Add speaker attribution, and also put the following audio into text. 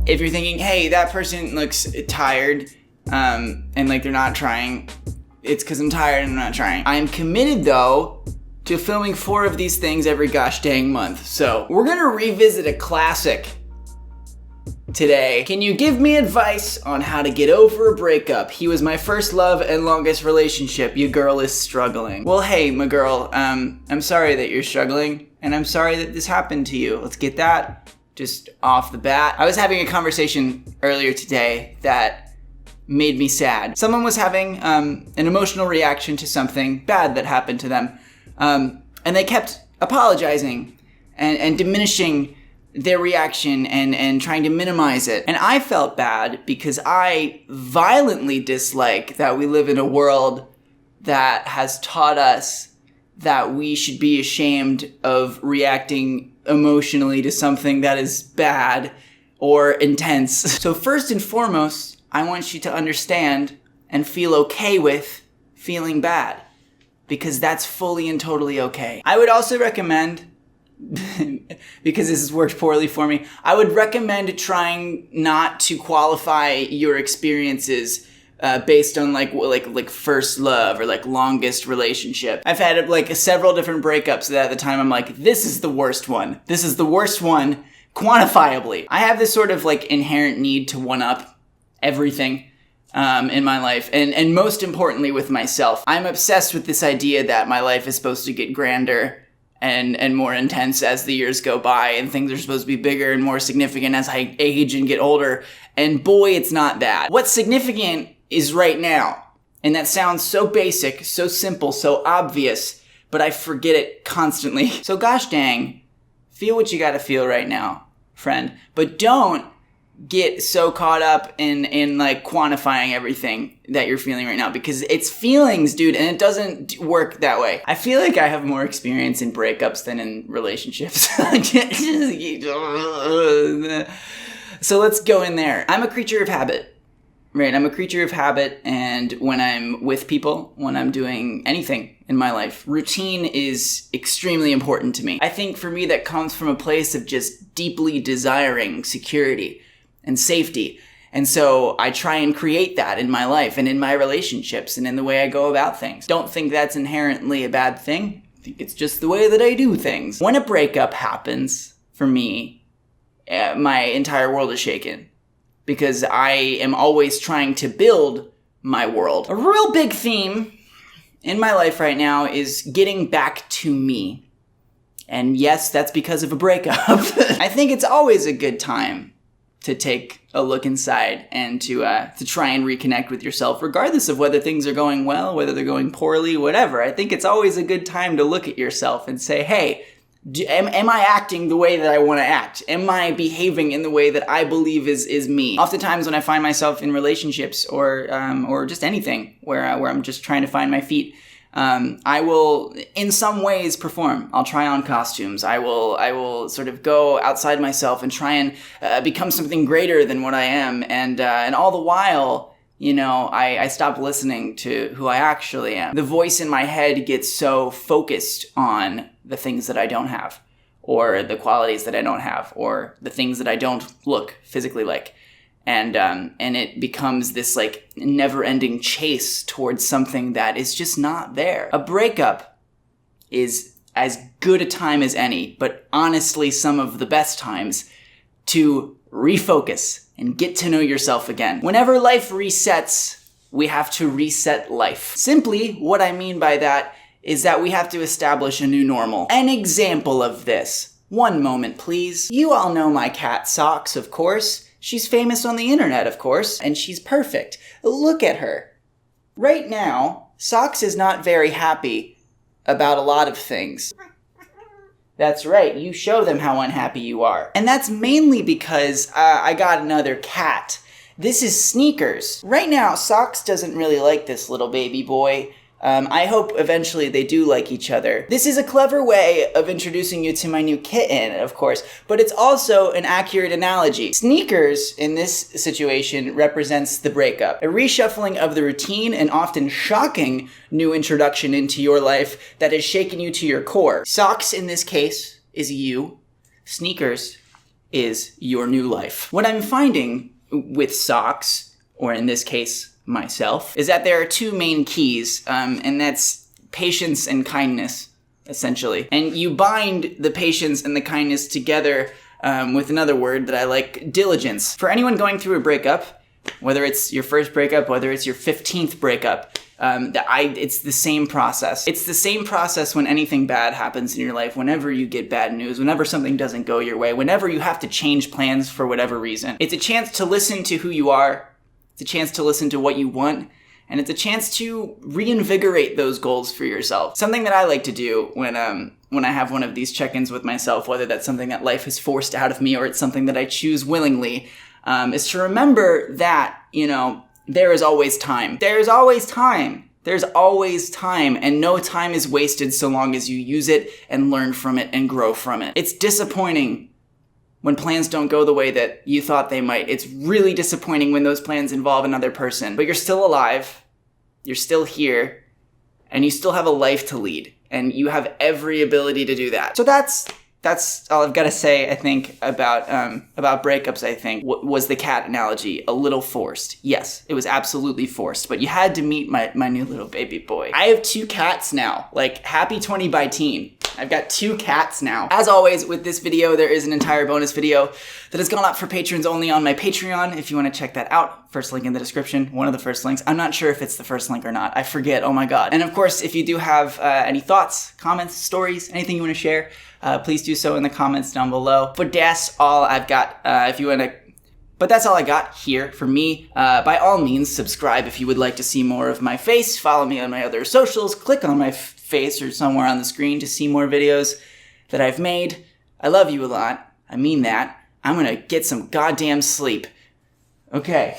Speaker 1: if you're thinking, hey, that person looks tired, and like they're not trying, it's because I'm tired and I'm not trying. I am committed though to filming 4 of these things every gosh dang month. So we're gonna revisit a classic today. Can you give me advice on how to get over a breakup? He was my first love and longest relationship. Your girl is struggling. Well, hey, my girl, I'm sorry that you're struggling, and I'm sorry that this happened to you. Let's get that just off the bat. I was having a conversation earlier today that made me sad. Someone was having an emotional reaction to something bad that happened to them. And they kept apologizing and diminishing their reaction and trying to minimize it. And I felt bad because I violently dislike that we live in a world that has taught us that we should be ashamed of reacting emotionally to something that is bad or intense. So first and foremost, I want you to understand and feel okay with feeling bad, because that's fully and totally okay. I would also recommend, because this has worked poorly for me, I would recommend trying not to qualify your experiences based on like first love or like longest relationship. I've had like several different breakups that at the time I'm like, this is the worst one. This is the worst one quantifiably. I have this sort of like inherent need to one up everything in my life, and most importantly with myself. I'm obsessed with this idea that my life is supposed to get grander and more intense as the years go by, and things are supposed to be bigger and more significant as I age and get older. And boy, it's not that. What's significant is right now. And that sounds so basic, so simple, so obvious, but I forget it constantly. So gosh dang, feel what you gotta feel right now, friend. But don't get so caught up in like quantifying everything that you're feeling right now, because it's feelings, dude, and it doesn't work that way. I feel like I have more experience in breakups than in relationships. So let's go in there. I'm a creature of habit, right? I'm a creature of habit, and when I'm with people, when I'm doing anything in my life, routine is extremely important to me. I think for me that comes from a place of just deeply desiring security and safety. And so I try and create that in my life and in my relationships and in the way I go about things. Don't think that's inherently a bad thing. I think it's just the way that I do things. When a breakup happens, for me, my entire world is shaken, because I am always trying to build my world. A real big theme in my life right now is getting back to me. And yes, that's because of a breakup. I think it's always a good time to take a look inside and to try and reconnect with yourself, regardless of whether things are going well, whether they're going poorly, whatever. I think it's always a good time to look at yourself and say, hey, am I acting the way that I want to act? Am I behaving in the way that I believe is me? Oftentimes when I find myself in relationships or just anything where I'm just trying to find my feet, I will, in some ways, perform. I'll try on costumes. I will sort of go outside myself and try and become something greater than what I am. And all the while, you know, I stop listening to who I actually am. The voice in my head gets so focused on the things that I don't have, or the qualities that I don't have, or the things that I don't look physically like. And it becomes this like never-ending chase towards something that is just not there. A breakup is as good a time as any, but honestly some of the best times to refocus and get to know yourself again. Whenever life resets, we have to reset life. Simply, what I mean by that is that we have to establish a new normal. An example of this. One moment, please. You all know my cat Socks, of course. She's famous on the internet, of course, and she's perfect. Look at her. Right now, Socks is not very happy about a lot of things. That's right, you show them how unhappy you are. And that's mainly because I got another cat. This is Sneakers. Right now, Socks doesn't really like this little baby boy. I hope eventually they do like each other. This is a clever way of introducing you to my new kitten, of course, but it's also an accurate analogy. Sneakers, in this situation, represents the breakup. A reshuffling of the routine and often shocking new introduction into your life that has shaken you to your core. Socks, in this case, is you. Sneakers is your new life. What I'm finding with socks, or in this case, myself, is that there are two main keys, and that's patience and kindness, essentially. And you bind the patience and the kindness together with another word that I like, diligence. For anyone going through a breakup, whether it's your first breakup, whether it's your 15th breakup, it's the same process. It's the same process when anything bad happens in your life, whenever you get bad news, whenever something doesn't go your way, whenever you have to change plans for whatever reason. It's a chance to listen to who you are. It's a chance to listen to what you want. And it's a chance to reinvigorate those goals for yourself. Something that I like to do when I have one of these check-ins with myself, whether that's something that life has forced out of me or it's something that I choose willingly, is to remember that, there is always time. There's always time. There's always time, and no time is wasted so long as you use it and learn from it and grow from it. It's disappointing when plans don't go the way that you thought they might. It's really disappointing when those plans involve another person. But you're still alive, you're still here, and you still have a life to lead. And you have every ability to do that. So that's all I've got to say, I think, about breakups, I think. Was the cat analogy a little forced? Yes, it was absolutely forced. But you had to meet my new little baby boy. I have 2 cats now. Like, happy 20 by teen. I've got 2 cats now. As always, with this video, there is an entire bonus video that has gone up for patrons only on my Patreon. If you want to check that out, first link in the description, one of the first links. I'm not sure if it's the first link or not. I forget, oh my god. And of course, if you do have any thoughts, comments, stories, anything you want to share, please do so in the comments down below. But that's all I've got. But that's all I got here for me. By all means, subscribe if you would like to see more of my face. Follow me on my other socials. Click on my face or somewhere on the screen to see more videos that I've made. I love you a lot. I mean that. I'm gonna get some goddamn sleep. Okay.